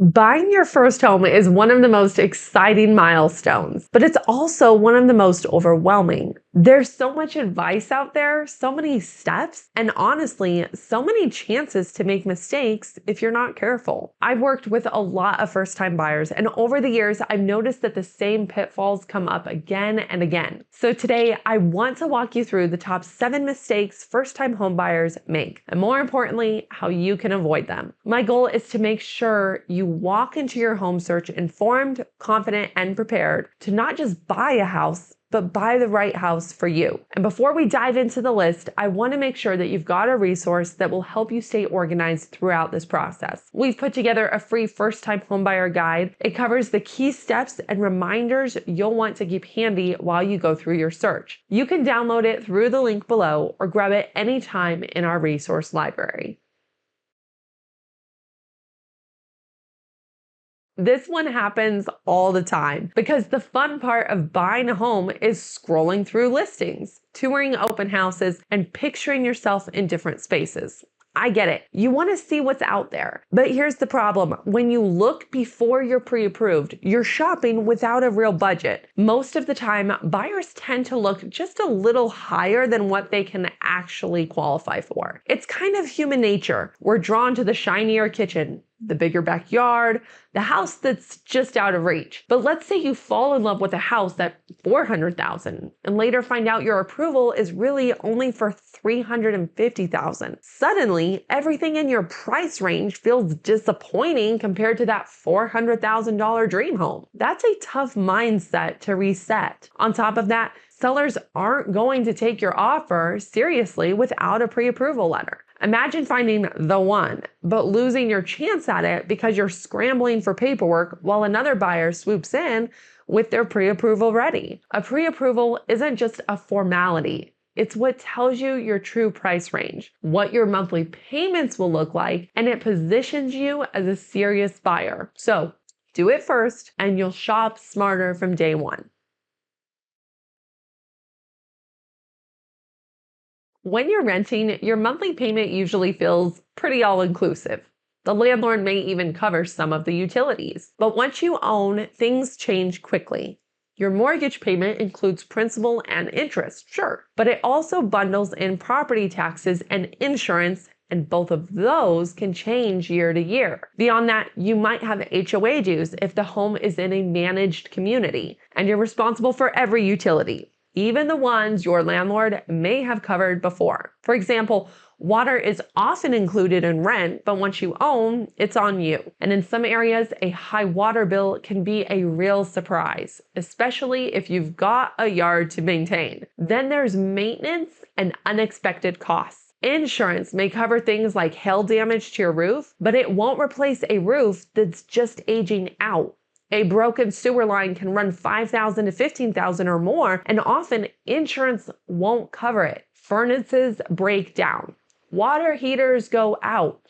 Buying your first home is one of the most exciting milestones, but it's also one of the most overwhelming. There's so much advice out there, so many steps, and honestly, so many chances to make mistakes if you're not careful. I've worked with a lot of first-time buyers, and over the years, I've noticed that the same pitfalls come up again and again. So today, I want to walk you through the top 7 mistakes first-time homebuyers make, and more importantly, how you can avoid them. My goal is to make sure you walk into your home search informed, confident, and prepared to not just buy a house, but buy the right house for you. And before we dive into the list, I want to make sure that you've got a resource that will help you stay organized throughout this process. We've put together a free first-time homebuyer guide. It covers the key steps and reminders you'll want to keep handy while you go through your search. You can download it through the link below or grab it anytime in our resource library. This one happens all the time because the fun part of buying a home is scrolling through listings, touring open houses, and picturing yourself in different spaces. I get it. You want to see what's out there. But here's the problem. When you look before you're pre-approved, you're shopping without a real budget. Most of the time, buyers tend to look just a little higher than what they can actually qualify for. It's kind of human nature. We're drawn to the shinier kitchen, the bigger backyard, the house that's just out of reach. But let's say you fall in love with a house at $400,000 and later find out your approval is really only for $350,000. Suddenly, everything in your price range feels disappointing compared to that $400,000 dream home. That's a tough mindset to reset. On top of that, sellers aren't going to take your offer seriously without a pre-approval letter. Imagine finding the one, but losing your chance at it because you're scrambling for paperwork while another buyer swoops in with their pre-approval ready. A pre-approval isn't just a formality. It's what tells you your true price range, what your monthly payments will look like, and it positions you as a serious buyer. So do it first and you'll shop smarter from day one. When you're renting, your monthly payment usually feels pretty all-inclusive. The landlord may even cover some of the utilities. But once you own, things change quickly. Your mortgage payment includes principal and interest, sure, but it also bundles in property taxes and insurance, and both of those can change year to year. Beyond that, you might have HOA dues if the home is in a managed community, and you're responsible for every utility, even the ones your landlord may have covered before. For example, water is often included in rent, but once you own, it's on you. And in some areas, a high water bill can be a real surprise, especially if you've got a yard to maintain. Then there's maintenance and unexpected costs. Insurance may cover things like hail damage to your roof, but it won't replace a roof that's just aging out. A broken sewer line can run $5,000 to $15,000 or more, and often insurance won't cover it. Furnaces break down. Water heaters go out.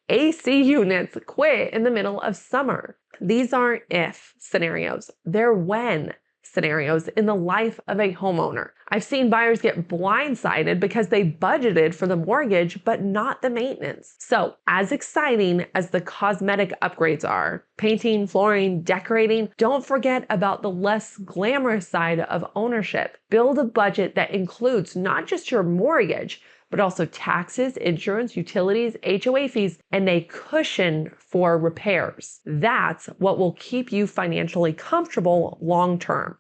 AC units quit in the middle of summer. These aren't if scenarios, they're when scenarios in the life of a homeowner. I've seen buyers get blindsided because they budgeted for the mortgage, but not the maintenance. So, as exciting as the cosmetic upgrades are, painting, flooring, decorating, don't forget about the less glamorous side of ownership. Build a budget that includes not just your mortgage, but also taxes, insurance, utilities, HOA fees, and a cushion for repairs. That's what will keep you financially comfortable long term.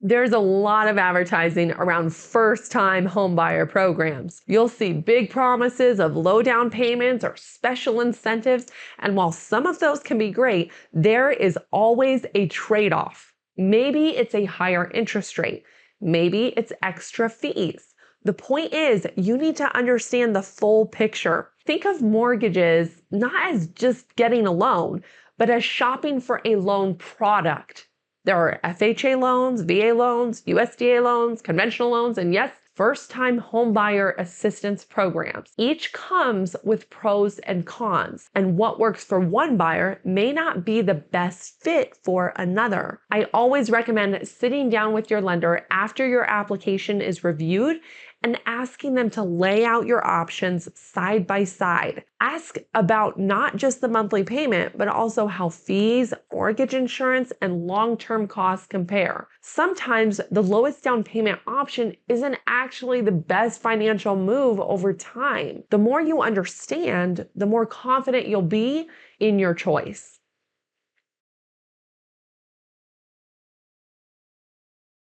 There's a lot of advertising around first-time homebuyer programs. You'll see big promises of low down payments or special incentives, and while some of those can be great, there is always a trade-off. Maybe it's a higher interest rate. Maybe it's extra fees. The point is, you need to understand the full picture. Think of mortgages not as just getting a loan, but as shopping for a loan product. There are FHA loans, VA loans, USDA loans, conventional loans, and yes, first-time homebuyer assistance programs. Each comes with pros and cons, and what works for one buyer may not be the best fit for another. I always recommend sitting down with your lender after your application is reviewed and asking them to lay out your options side by side. Ask about not just the monthly payment, but also how fees, mortgage insurance, and long-term costs compare. Sometimes the lowest down payment option isn't actually the best financial move over time. The more you understand, the more confident you'll be in your choice.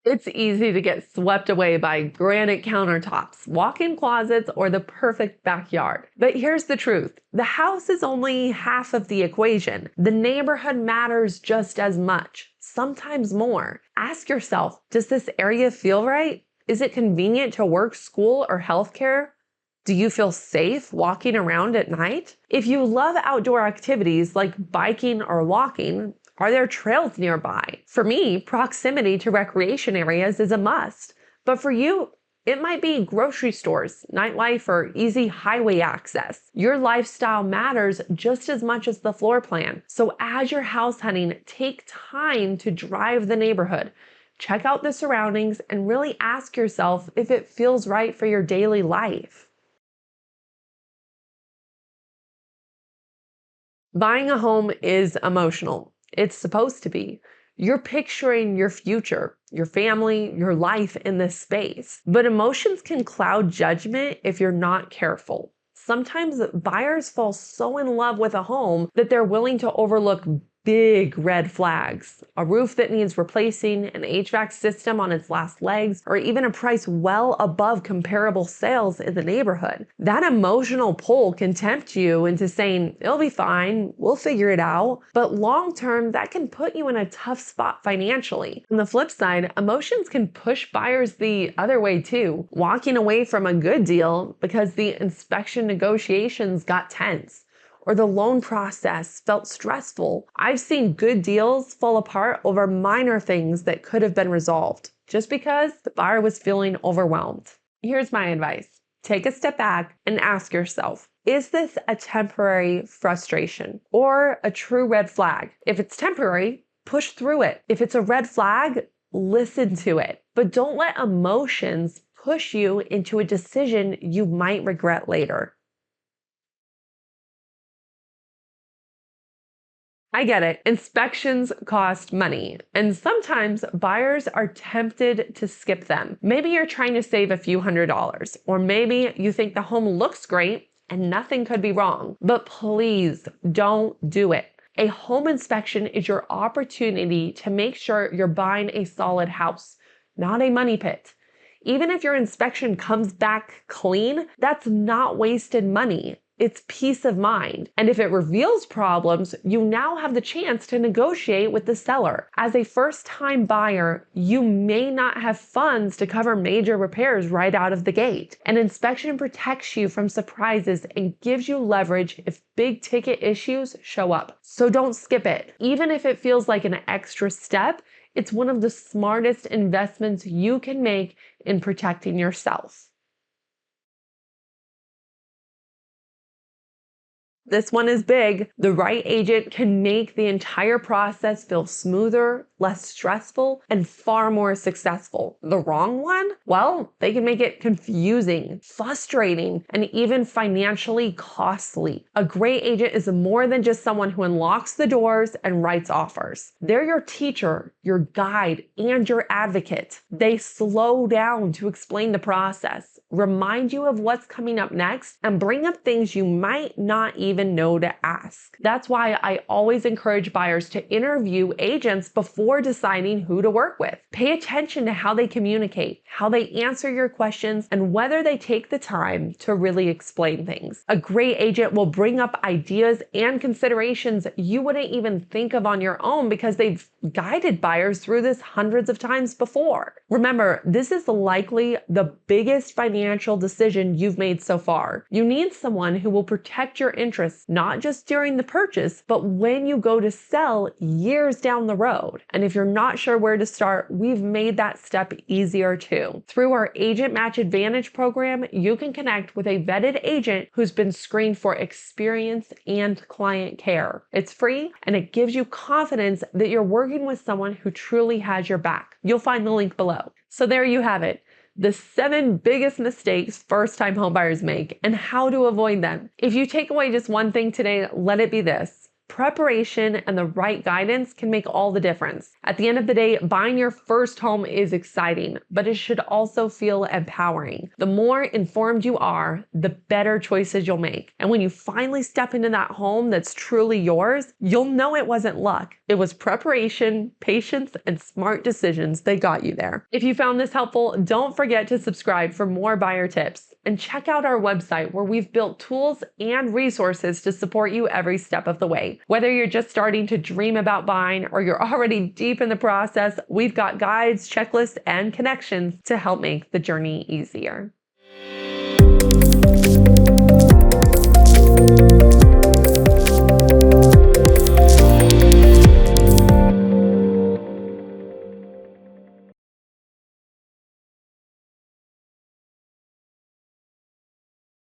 It's easy to get swept away by granite countertops, walk-in closets, or the perfect backyard. But here's the truth. The house is only half of the equation. The neighborhood matters just as much, sometimes more. Ask yourself, does this area feel right? Is it convenient to work, school, or healthcare? Do you feel safe walking around at night? If you love outdoor activities like biking or walking, are there trails nearby? For me, proximity to recreation areas is a must. But for you, it might be grocery stores, nightlife, or easy highway access. Your lifestyle matters just as much as the floor plan. So as you're house hunting, take time to drive the neighborhood. Check out the surroundings and really ask yourself if it feels right for your daily life. Buying a home is emotional. It's supposed to be. You're picturing your future, your family, your life in this space. But emotions can cloud judgment if you're not careful. Sometimes buyers fall so in love with a home that they're willing to overlook big red flags. A roof that needs replacing, an HVAC system on its last legs, or even a price well above comparable sales in the neighborhood. That emotional pull can tempt you into saying, it'll be fine, we'll figure it out. But long term, that can put you in a tough spot financially. On the flip side, emotions can push buyers the other way too, walking away from a good deal because the inspection negotiations got tense, or the loan process felt stressful. I've seen good deals fall apart over minor things that could have been resolved just because the buyer was feeling overwhelmed. Here's my advice. Take a step back and ask yourself, is this a temporary frustration or a true red flag? If it's temporary, push through it. If it's a red flag, listen to it. But don't let emotions push you into a decision you might regret later. I get it. Inspections cost money, and sometimes buyers are tempted to skip them. Maybe you're trying to save a few $100s, or maybe you think the home looks great and nothing could be wrong. But please don't do it. A home inspection is your opportunity to make sure you're buying a solid house, not a money pit. Even if your inspection comes back clean, that's not wasted money. It's peace of mind. And if it reveals problems, you now have the chance to negotiate with the seller. As a first-time buyer, you may not have funds to cover major repairs right out of the gate. An inspection protects you from surprises and gives you leverage if big ticket issues show up. So don't skip it. Even if it feels like an extra step, it's one of the smartest investments you can make in protecting yourself. This one is big. The right agent can make the entire process feel smoother, less stressful, and far more successful. The wrong one? Well, they can make it confusing, frustrating, and even financially costly. A great agent is more than just someone who unlocks the doors and writes offers. They're your teacher, your guide, and your advocate. They slow down to explain the process, remind you of what's coming up next, and bring up things you might not even know to ask. That's why I always encourage buyers to interview agents before deciding who to work with. Pay attention to how they communicate, how they answer your questions, and whether they take the time to really explain things. A great agent will bring up ideas and considerations you wouldn't even think of on your own because they've guided buyers through this hundreds of times before. Remember, this is likely the biggest financial decision you've made so far. You need someone who will protect your interests, not just during the purchase, but when you go to sell years down the road. And if you're not sure where to start, we've made that step easier too. Through our Agent Match Advantage program, you can connect with a vetted agent who's been screened for experience and client care. It's free and it gives you confidence that you're working with someone who truly has your back. You'll find the link below. So there you have it. the 7 biggest mistakes first-time homebuyers make and how to avoid them. If you take away just one thing today, let it be this. Preparation and the right guidance can make all the difference. At the end of the day, buying your first home is exciting, but it should also feel empowering. The more informed you are, the better choices you'll make. And when you finally step into that home that's truly yours, you'll know it wasn't luck. It was preparation, patience, and smart decisions that got you there. If you found this helpful, don't forget to subscribe for more buyer tips. And check out our website where we've built tools and resources to support you every step of the way. Whether you're just starting to dream about buying or you're already deep in the process, we've got guides, checklists, and connections to help make the journey easier.